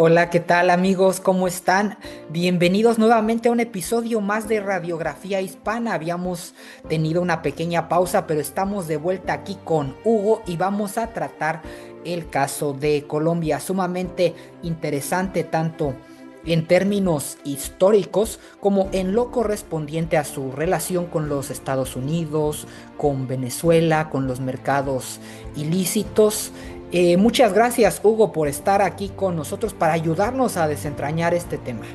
Hola, ¿qué tal amigos? ¿Cómo están? Bienvenidos nuevamente a un episodio más de Radiografía Hispana. Habíamos tenido una pequeña pausa, pero estamos de vuelta aquí con Hugo y vamos a tratar el caso de Colombia, sumamente interesante tanto en términos históricos como en lo correspondiente a su relación con los Estados Unidos, con Venezuela, con los mercados ilícitos. Muchas gracias, Hugo, por estar aquí con nosotros para ayudarnos a desentrañar este tema.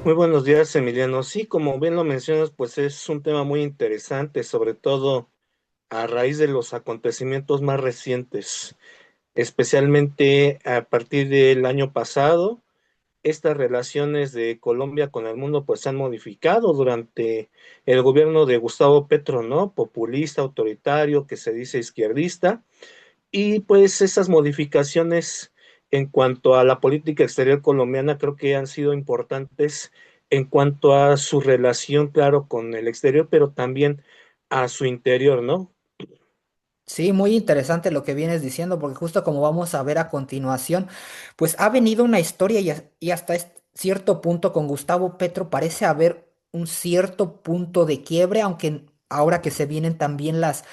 Muy buenos días, Emiliano. Sí, como bien lo mencionas, pues es un tema muy interesante, sobre todo a raíz de los acontecimientos más recientes, especialmente a partir del año pasado. Estas relaciones de Colombia con el mundo pues se han modificado durante el gobierno de Gustavo Petro, ¿no? Populista, autoritario, que se dice izquierdista. Y pues esas modificaciones en cuanto a la política exterior colombiana creo que han sido importantes en cuanto a su relación, claro, con el exterior, pero también a su interior, ¿no? Sí, muy interesante lo que vienes diciendo, porque justo como vamos a ver a continuación, pues ha venido una historia y hasta cierto punto con Gustavo Petro parece haber un cierto punto de quiebre, aunque ahora que se vienen también las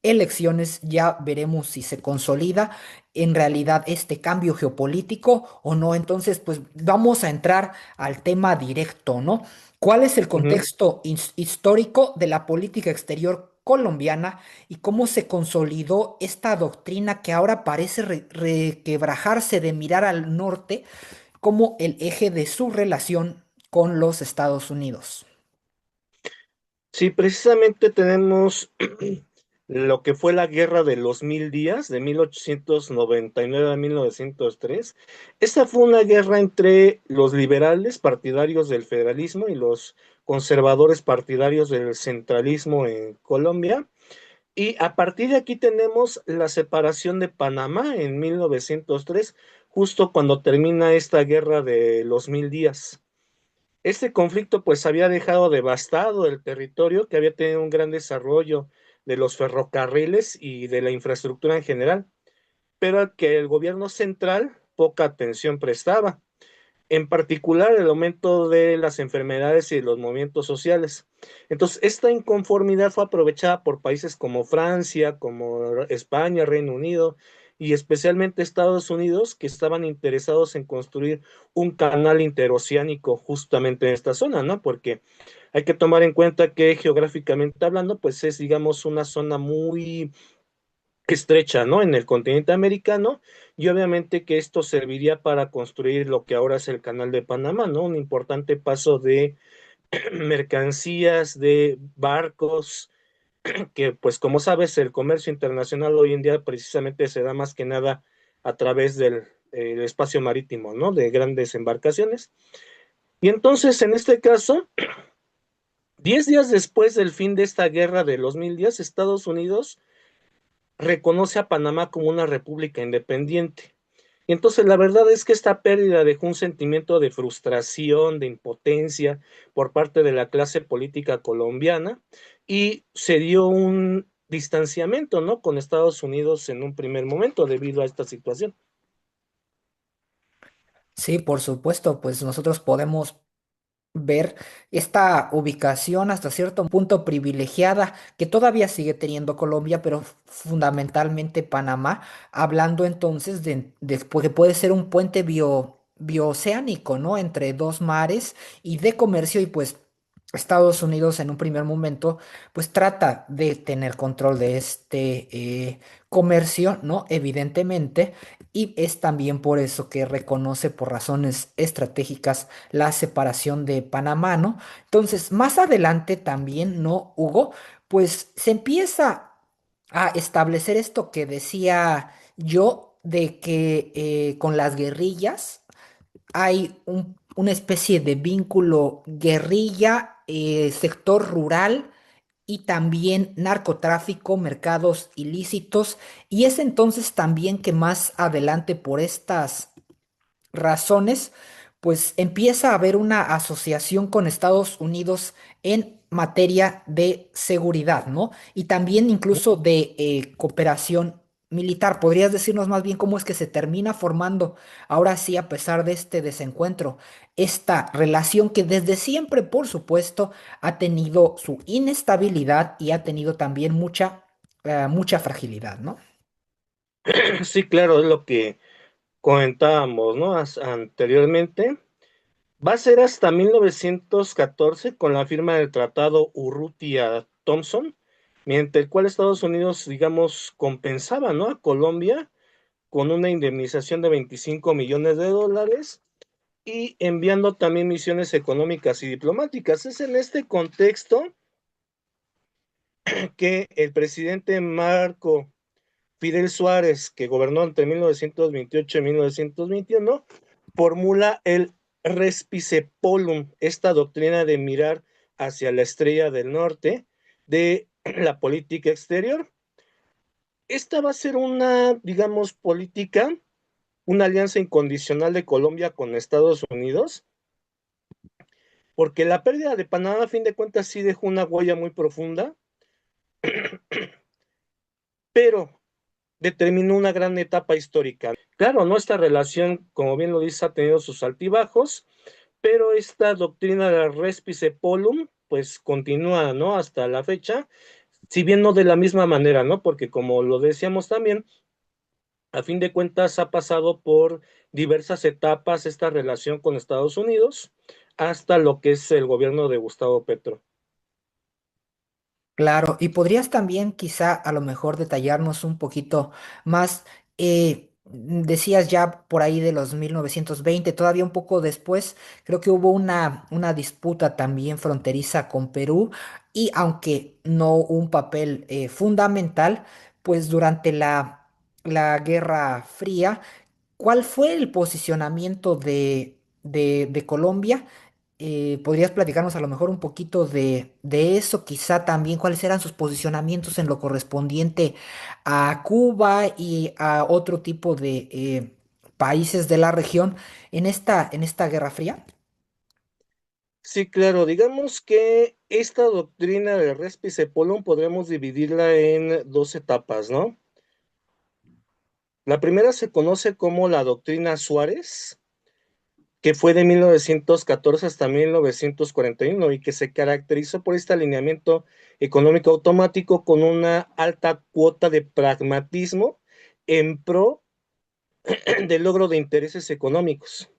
elecciones ya veremos si se consolida en realidad este cambio geopolítico o no. Entonces, pues vamos a entrar al tema directo, ¿no? ¿Cuál es el Ujú. contexto histórico de la política exterior colombiana y cómo se consolidó esta doctrina que ahora parece requebrajarse de mirar al norte como el eje de su relación con los Estados Unidos? Sí, precisamente tenemos lo que fue la Guerra de los Mil Días, de 1899 a 1903. Esta fue una guerra entre los liberales partidarios del federalismo y los conservadores partidarios del centralismo en Colombia. Y a partir de aquí tenemos la separación de Panamá en 1903, justo cuando termina esta Guerra de los Mil Días. Este conflicto pues había dejado devastado el territorio, que había tenido un gran desarrollo de los ferrocarriles y de la infraestructura en general, pero al que el gobierno central poca atención prestaba, en particular el aumento de las enfermedades y los movimientos sociales. Entonces, esta inconformidad fue aprovechada por países como Francia, como España, Reino Unido y especialmente Estados Unidos, que estaban interesados en construir un canal interoceánico justamente en esta zona, ¿no? Porque hay que tomar en cuenta que geográficamente hablando, pues es, digamos, una zona muy estrecha, ¿no? En el continente americano, y obviamente que esto serviría para construir lo que ahora es el Canal de Panamá, ¿no? Un importante paso de mercancías, de barcos, que pues como sabes, el comercio internacional hoy en día precisamente se da más que nada a través del el espacio marítimo, ¿no? De grandes embarcaciones. Y entonces, en este caso, 10 días después del fin de esta guerra de los mil días, Estados Unidos reconoce a Panamá como una república independiente. Y entonces la verdad es que esta pérdida dejó un sentimiento de frustración, de impotencia por parte de la clase política colombiana y se dio un distanciamiento, ¿no? Con Estados Unidos en un primer momento debido a esta situación. Sí, por supuesto, pues nosotros podemos ver esta ubicación hasta cierto punto privilegiada que todavía sigue teniendo Colombia, pero fundamentalmente Panamá, hablando entonces de que puede ser un puente bioceánico, ¿no? Entre dos mares y de comercio y pues Estados Unidos en un primer momento pues trata de tener control de este comercio, ¿no? Evidentemente, y es también por eso que reconoce por razones estratégicas la separación de Panamá, ¿no? Entonces, más adelante también, ¿no, Hugo? Pues se empieza a establecer esto que decía yo de que con las guerrillas hay una especie de vínculo guerrilla, sector rural y también narcotráfico, mercados ilícitos. Y es entonces también que más adelante por estas razones, pues empieza a haber una asociación con Estados Unidos en materia de seguridad, ¿no? Y también incluso de cooperación militar. ¿Podrías decirnos más bien cómo es que se termina formando, ahora sí, a pesar de este desencuentro, esta relación que desde siempre, por supuesto, ha tenido su inestabilidad y ha tenido también mucha fragilidad, ¿no? Sí, claro, es lo que comentábamos, ¿no? Anteriormente. Va a ser hasta 1914 con la firma del Tratado Urrutia-Thompson, mediante el cual Estados Unidos, digamos, compensaba, ¿no?, a Colombia con una indemnización de 25 millones de dólares y enviando también misiones económicas y diplomáticas. Es en este contexto que el presidente Marco Fidel Suárez, que gobernó entre 1928 y 1921, formula el Respice Polum, esta doctrina de mirar hacia la estrella del norte de la política exterior. Esta va a ser una, digamos, política, una alianza incondicional de Colombia con Estados Unidos, porque la pérdida de Panamá, a fin de cuentas, sí dejó una huella muy profunda, pero determinó una gran etapa histórica. Claro, nuestra relación, como bien lo dice, ha tenido sus altibajos, pero esta doctrina de Respice Polum, pues continúa, ¿no?, hasta la fecha, si bien no de la misma manera, ¿no?, porque como lo decíamos también, a fin de cuentas ha pasado por diversas etapas esta relación con Estados Unidos, hasta lo que es el gobierno de Gustavo Petro. Claro, y podrías también quizá a lo mejor detallarnos un poquito más, decías ya por ahí de los 1920, todavía un poco después, creo que hubo una disputa también fronteriza con Perú y aunque no un papel fundamental, pues durante la Guerra Fría, ¿cuál fue el posicionamiento de Colombia? ¿Podrías platicarnos a lo mejor un poquito de eso? Quizá también cuáles eran sus posicionamientos en lo correspondiente a Cuba y a otro tipo de países de la región en esta Guerra Fría. Sí, claro, digamos que esta doctrina de Respice Polum podremos dividirla en dos etapas, ¿no? La primera se conoce como la doctrina Suárez, que fue de 1914 hasta 1941 y que se caracterizó por este alineamiento económico automático con una alta cuota de pragmatismo en pro del logro de intereses económicos,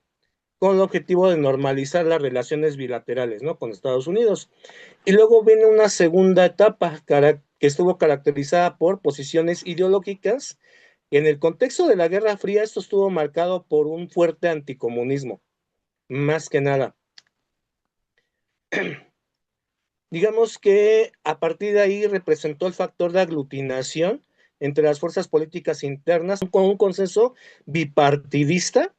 con el objetivo de normalizar las relaciones bilaterales, ¿no?, con Estados Unidos. Y luego viene una segunda etapa que estuvo caracterizada por posiciones ideológicas. En el contexto de la Guerra Fría, esto estuvo marcado por un fuerte anticomunismo, más que nada. Digamos que a partir de ahí representó el factor de aglutinación entre las fuerzas políticas internas con un consenso bipartidista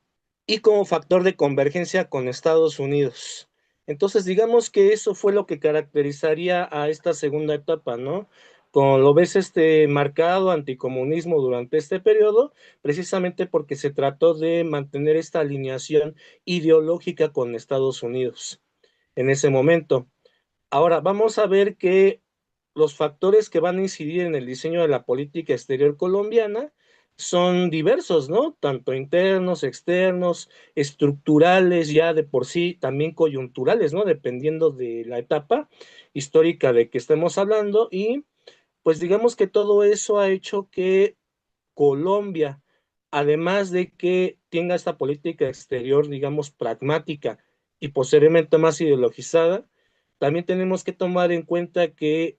y como factor de convergencia con Estados Unidos. Entonces, digamos que eso fue lo que caracterizaría a esta segunda etapa, ¿no? Como lo ves, este marcado anticomunismo durante este periodo, precisamente porque se trató de mantener esta alineación ideológica con Estados Unidos en ese momento. Ahora, vamos a ver que los factores que van a incidir en el diseño de la política exterior colombiana son diversos, ¿no? Tanto internos, externos, estructurales, ya de por sí, también coyunturales, ¿no? Dependiendo de la etapa histórica de que estemos hablando. Y pues digamos que todo eso ha hecho que Colombia, además de que tenga esta política exterior, digamos, pragmática y posteriormente más ideologizada, también tenemos que tomar en cuenta que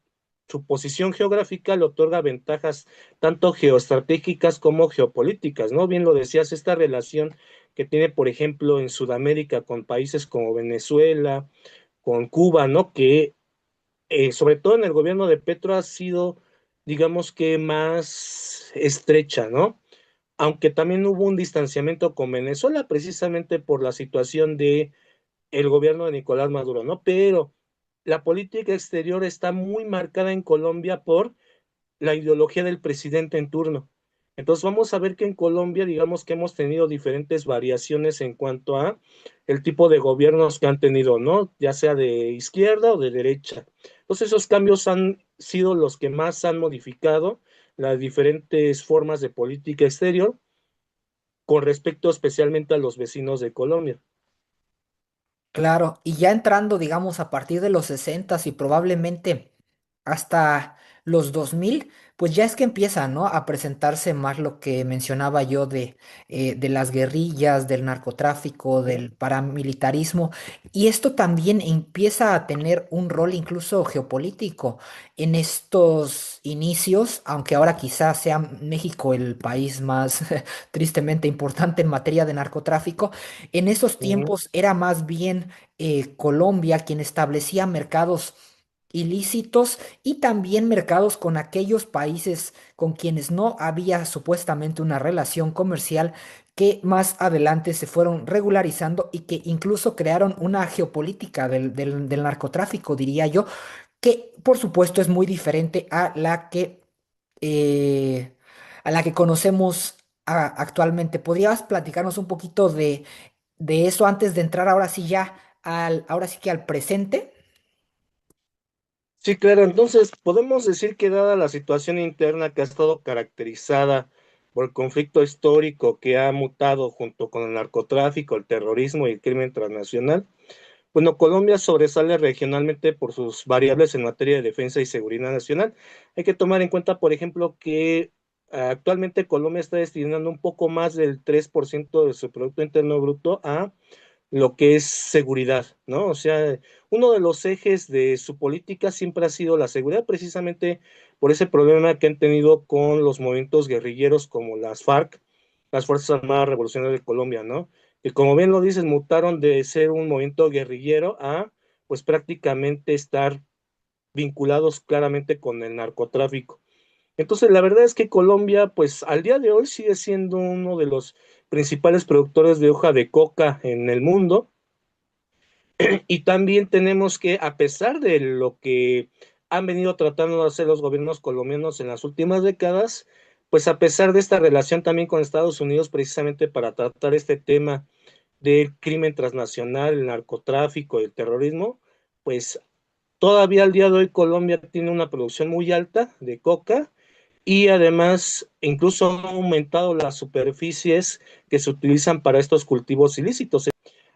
su posición geográfica le otorga ventajas tanto geoestratégicas como geopolíticas, ¿no? Bien lo decías, esta relación que tiene, por ejemplo, en Sudamérica con países como Venezuela, con Cuba, ¿no? Que sobre todo en el gobierno de Petro ha sido, digamos que más estrecha, ¿no? Aunque también hubo un distanciamiento con Venezuela precisamente por la situación de el gobierno de Nicolás Maduro, ¿no? Pero la política exterior está muy marcada en Colombia por la ideología del presidente en turno. Entonces vamos a ver que en Colombia, digamos que hemos tenido diferentes variaciones en cuanto a el tipo de gobiernos que han tenido, ¿no? Ya sea de izquierda o de derecha. Entonces esos cambios han sido los que más han modificado las diferentes formas de política exterior con respecto especialmente a los vecinos de Colombia. Claro, y ya entrando, digamos, a partir de los 60 y probablemente hasta los 2000, pues ya es que empieza, ¿no? A presentarse más lo que mencionaba yo de las guerrillas, del narcotráfico, Ujú, del paramilitarismo, y esto también empieza a tener un rol incluso geopolítico en estos inicios, aunque ahora quizás sea México el país más tristemente importante en materia de narcotráfico. En esos ujú. tiempos era más bien Colombia quien establecía mercados ilícitos y también mercados con aquellos países con quienes no había supuestamente una relación comercial que más adelante se fueron regularizando y que incluso crearon una geopolítica del narcotráfico, diría yo, que por supuesto es muy diferente eh, a la que conocemos actualmente. ¿Podrías platicarnos un poquito de eso antes de entrar ahora sí ya ahora sí que al presente? Sí, claro, entonces podemos decir que dada la situación interna que ha estado caracterizada por el conflicto histórico que ha mutado junto con el narcotráfico, el terrorismo y el crimen transnacional, bueno, Colombia sobresale regionalmente por sus variables en materia de defensa y seguridad nacional. Hay que tomar en cuenta, por ejemplo, que actualmente Colombia está destinando un poco más del 3% de su Producto Interno Bruto a lo que es seguridad, ¿no? O sea, uno de los ejes de su política siempre ha sido la seguridad, precisamente por ese problema que han tenido con los movimientos guerrilleros como las FARC, las Fuerzas Armadas Revolucionarias de Colombia, ¿no? Que como bien lo dices, mutaron de ser un movimiento guerrillero a, pues prácticamente estar vinculados claramente con el narcotráfico. Entonces, la verdad es que Colombia, pues al día de hoy sigue siendo uno de los principales productores de hoja de coca en el mundo. Y también tenemos que, a pesar de lo que han venido tratando de hacer los gobiernos colombianos en las últimas décadas, pues a pesar de esta relación también con Estados Unidos, precisamente para tratar este tema del crimen transnacional, el narcotráfico y el terrorismo, pues todavía al día de hoy Colombia tiene una producción muy alta de coca y además incluso han aumentado las superficies que se utilizan para estos cultivos ilícitos.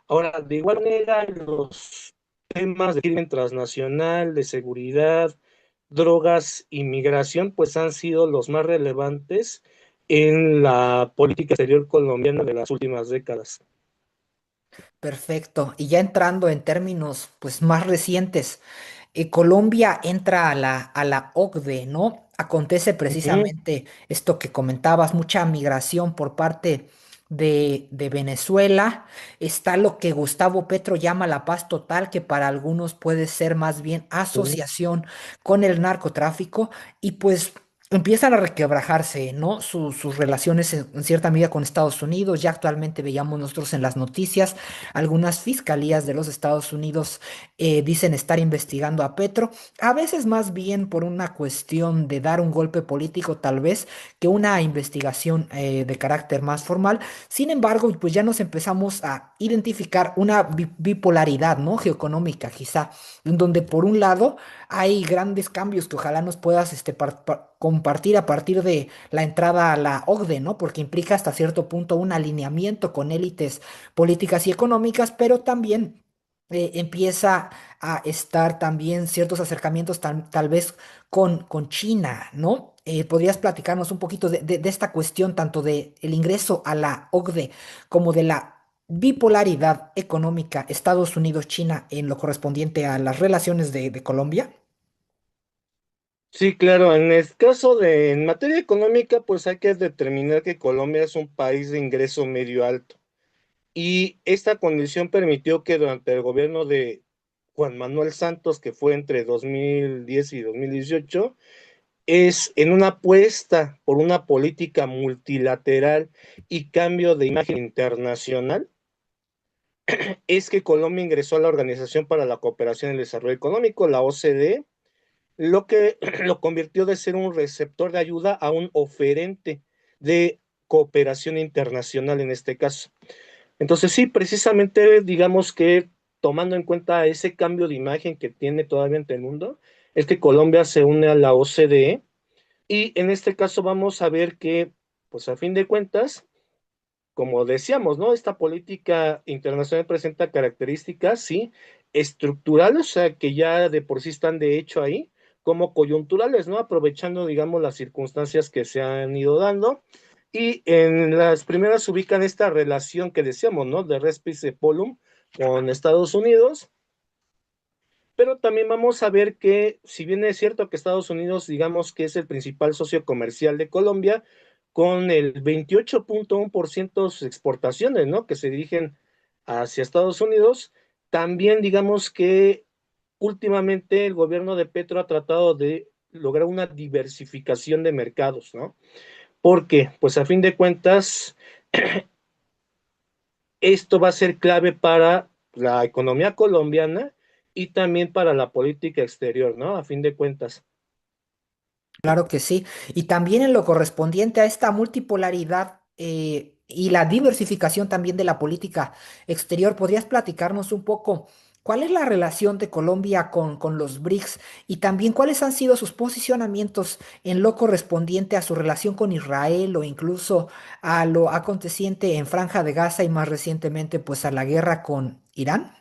Ahora, de igual manera, los temas de crimen transnacional, de seguridad, drogas, inmigración, pues han sido los más relevantes en la política exterior colombiana de las últimas décadas. Perfecto. Y ya entrando en términos pues más recientes, Colombia entra a la OCDE, ¿no? Acontece Ujú, precisamente esto que comentabas, mucha migración por parte de Venezuela. Está lo que Gustavo Petro llama la paz total, que para algunos puede ser más bien ujú. asociación con el narcotráfico. Y pues empiezan a requebrajarse, ¿no? Sus relaciones en cierta medida con Estados Unidos. Ya actualmente veíamos nosotros en las noticias algunas fiscalías de los Estados Unidos dicen estar investigando a Petro, a veces más bien por una cuestión de dar un golpe político tal vez que una investigación de carácter más formal. Sin embargo, pues ya nos empezamos a identificar una bipolaridad, ¿no? Geoeconómica quizá, en donde por un lado hay grandes cambios que ojalá nos puedas compartir a partir de la entrada a la OCDE, ¿no? Porque implica hasta cierto punto un alineamiento con élites políticas y económicas, pero también empieza a estar también ciertos acercamientos tal vez con China, ¿no? ¿Podrías platicarnos un poquito de esta cuestión, tanto de el ingreso a la OCDE como de la bipolaridad económica Estados Unidos-China en lo correspondiente a las relaciones de Colombia? Sí, claro, en el caso de, en materia económica, pues hay que determinar que Colombia es un país de ingreso medio alto. Y esta condición permitió que durante el gobierno de Juan Manuel Santos, que fue entre 2010 y 2018, es en una apuesta por una política multilateral y cambio de imagen internacional, es que Colombia ingresó a la Organización para la Cooperación y el Desarrollo Económico, la OCDE, lo que lo convirtió de ser un receptor de ayuda a un oferente de cooperación internacional en este caso. Entonces sí, precisamente digamos que tomando en cuenta ese cambio de imagen que tiene todavía ante el mundo, es que Colombia se une a la OCDE Y en este caso vamos a ver que, pues a fin de cuentas, como decíamos, ¿no? Esta política internacional presenta características, sí, estructurales, o sea, que ya de por sí están de hecho ahí, como coyunturales, ¿no? Aprovechando, digamos, las circunstancias que se han ido dando. Y en las primeras se ubican esta relación que decíamos, ¿no? De Respice Polum con Estados Unidos, pero también vamos a ver que, si bien es cierto que Estados Unidos, digamos que es el principal socio comercial de Colombia, con el 28.1% de sus exportaciones, ¿no? Que se dirigen hacia Estados Unidos, también digamos que últimamente el gobierno de Petro ha tratado de lograr una diversificación de mercados, ¿no? Porque, pues a fin de cuentas, esto va a ser clave para la economía colombiana y también para la política exterior, ¿no? A fin de cuentas. Claro que sí. Y también en lo correspondiente a esta multipolaridad y la diversificación también de la política exterior, ¿podrías platicarnos un poco cuál es la relación de Colombia con los BRICS y también cuáles han sido sus posicionamientos en lo correspondiente a su relación con Israel o incluso a lo aconteciente en Franja de Gaza y más recientemente pues a la guerra con Irán?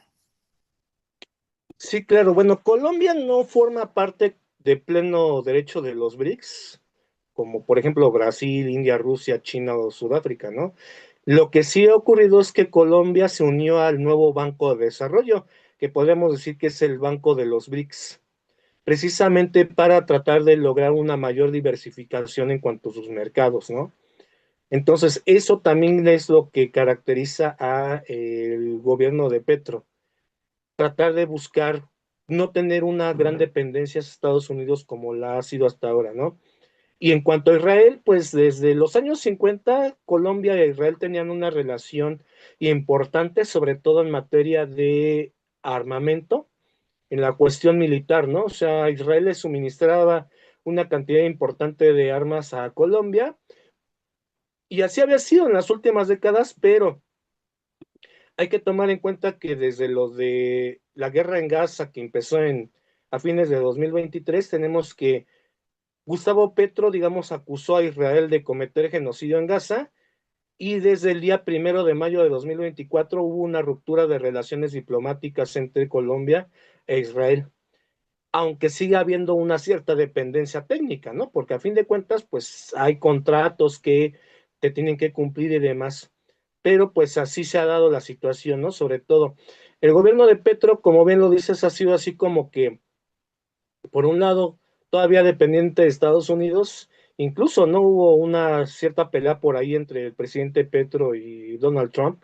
Sí, claro. Bueno, Colombia no forma parte de pleno derecho de los BRICS, como por ejemplo Brasil, India, Rusia, China o Sudáfrica, ¿no? Lo que sí ha ocurrido es que Colombia se unió al nuevo Banco de Desarrollo, que podemos decir que es el Banco de los BRICS, precisamente para tratar de lograr una mayor diversificación en cuanto a sus mercados, ¿no? Entonces, eso también es lo que caracteriza a el gobierno de Petro, tratar de buscar no tener una gran dependencia a Estados Unidos como la ha sido hasta ahora, ¿no? Y en cuanto a Israel, pues desde los años 50, Colombia e Israel tenían una relación importante, sobre todo en materia de armamento, en la cuestión militar, ¿no? O sea, Israel le suministraba una cantidad importante de armas a Colombia, y así había sido en las últimas décadas, pero hay que tomar en cuenta que desde lo de la guerra en Gaza, que empezó a fines de 2023, tenemos que Gustavo Petro, digamos, acusó a Israel de cometer genocidio en Gaza, y desde el día 1 de mayo de 2024 hubo una ruptura de relaciones diplomáticas entre Colombia e Israel, aunque sigue habiendo una cierta dependencia técnica, ¿no? Porque a fin de cuentas, pues hay contratos que te tienen que cumplir y demás, pero pues así se ha dado la situación, ¿no? Sobre todo, el gobierno de Petro, como bien lo dices, ha sido así como que, por un lado, todavía dependiente de Estados Unidos, incluso no hubo una cierta pelea por ahí entre el presidente Petro y Donald Trump,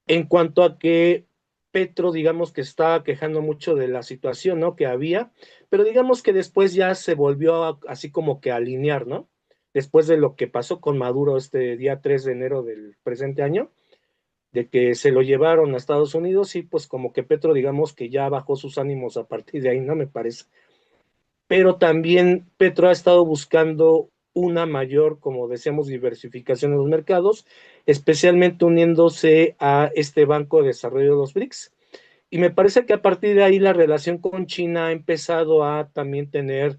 en cuanto a que Petro, digamos que estaba quejando mucho de la situación, ¿no? Que había, pero digamos que después ya se volvió así como que a alinear, ¿no? Después de lo que pasó con Maduro este día 3 de enero del presente año, de que se lo llevaron a Estados Unidos y pues como que Petro, digamos que ya bajó sus ánimos a partir de ahí, ¿no? Me parece. Pero también Petro ha estado buscando una mayor, como decíamos, diversificación en los mercados, especialmente uniéndose a este Banco de Desarrollo de los BRICS. Y me parece que a partir de ahí la relación con China ha empezado a también tener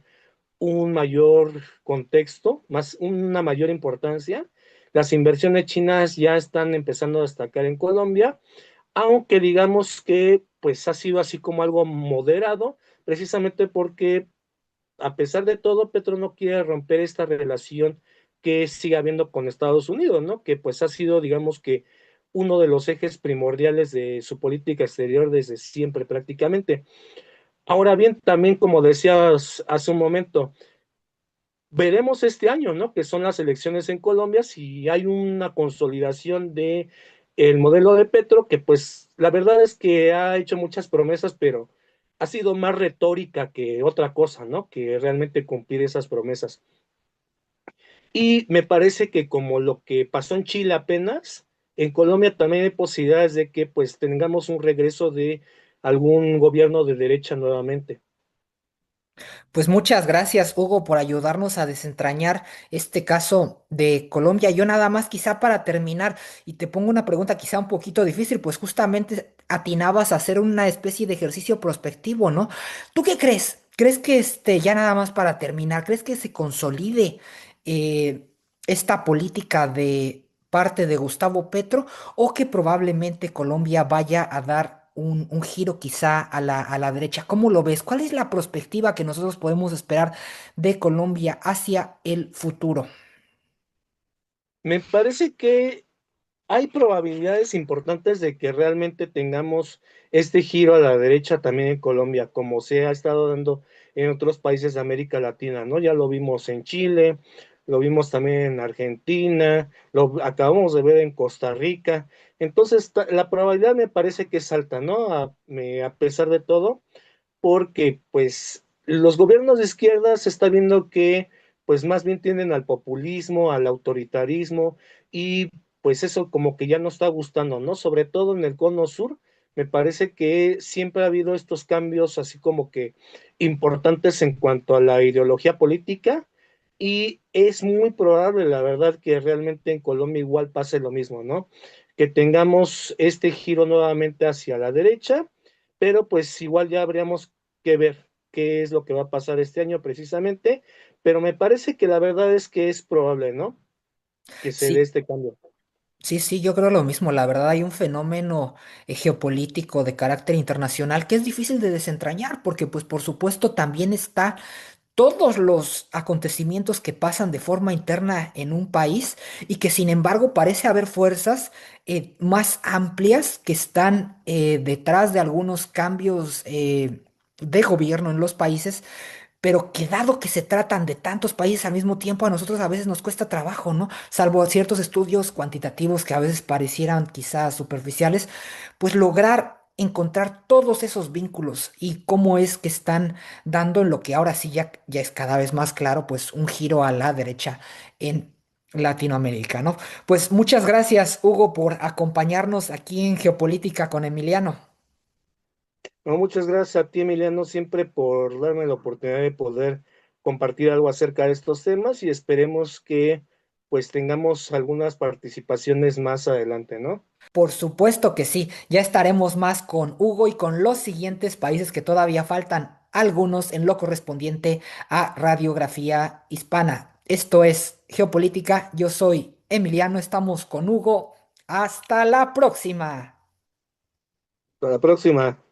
un mayor contexto, más una mayor importancia. Las inversiones chinas ya están empezando a destacar en Colombia, aunque digamos que pues ha sido así como algo moderado, precisamente porque a pesar de todo, Petro no quiere romper esta relación que sigue habiendo con Estados Unidos, ¿no? Que pues ha sido, digamos que, uno de los ejes primordiales de su política exterior desde siempre prácticamente. Ahora bien, también como decías hace un momento, veremos este año, ¿no? Que son las elecciones en Colombia, si hay una consolidación de el modelo de Petro, que pues la verdad es que ha hecho muchas promesas, pero ha sido más retórica que otra cosa, ¿no? Que realmente cumplir esas promesas. Y me parece que como lo que pasó en Chile apenas, en Colombia también hay posibilidades de que pues tengamos un regreso de algún gobierno de derecha nuevamente. Pues muchas gracias, Hugo, por ayudarnos a desentrañar este caso de Colombia. Yo nada más quizá para terminar, y te pongo una pregunta quizá un poquito difícil, pues justamente atinabas a hacer una especie de ejercicio prospectivo, ¿no? ¿Tú qué crees? ¿Crees que ya nada más para terminar, crees que se consolide eh, esta política de parte de Gustavo Petro o que probablemente Colombia vaya a dar un giro quizá a la derecha? ¿Cómo lo ves? ¿Cuál es la perspectiva que nosotros podemos esperar de Colombia hacia el futuro? Me parece que hay probabilidades importantes de que realmente tengamos este giro a la derecha también en Colombia, como se ha estado dando en otros países de América Latina, ¿no? Ya lo vimos en Chile, lo vimos también en Argentina, lo acabamos de ver en Costa Rica. Entonces, la probabilidad me parece que es alta, ¿no? A pesar de todo, porque pues los gobiernos de izquierda se está viendo que pues más bien tienden al populismo, al autoritarismo y pues eso como que ya no está gustando, ¿no? Sobre todo en el cono sur, me parece que siempre ha habido estos cambios así como que importantes en cuanto a la ideología política y es muy probable, la verdad, que realmente en Colombia igual pase lo mismo, ¿no? Que tengamos este giro nuevamente hacia la derecha, pero pues igual ya habríamos que ver qué es lo que va a pasar este año precisamente, pero me parece que la verdad es que es probable, ¿no? Que se dé Sí. este cambio. Sí, sí, yo creo lo mismo. La verdad hay un fenómeno geopolítico de carácter internacional que es difícil de desentrañar porque pues por supuesto también está todos los acontecimientos que pasan de forma interna en un país y que sin embargo parece haber fuerzas más amplias que están detrás de algunos cambios de gobierno en los países, pero que dado que se tratan de tantos países al mismo tiempo, a nosotros a veces nos cuesta trabajo, ¿no? Salvo ciertos estudios cuantitativos que a veces parecieran quizás superficiales, pues lograr encontrar todos esos vínculos y cómo es que están dando en lo que ahora sí ya es cada vez más claro, pues un giro a la derecha en Latinoamérica, ¿no? Pues muchas gracias, Hugo, por acompañarnos aquí en Geopolítica con Emiliano. No, muchas gracias a ti, Emiliano, siempre por darme la oportunidad de poder compartir algo acerca de estos temas y esperemos que pues tengamos algunas participaciones más adelante, ¿no? Por supuesto que sí, ya estaremos más con Hugo y con los siguientes países que todavía faltan, algunos en lo correspondiente a radiografía hispana. Esto es Geopolítica, yo soy Emiliano, estamos con Hugo. Hasta la próxima. Hasta la próxima.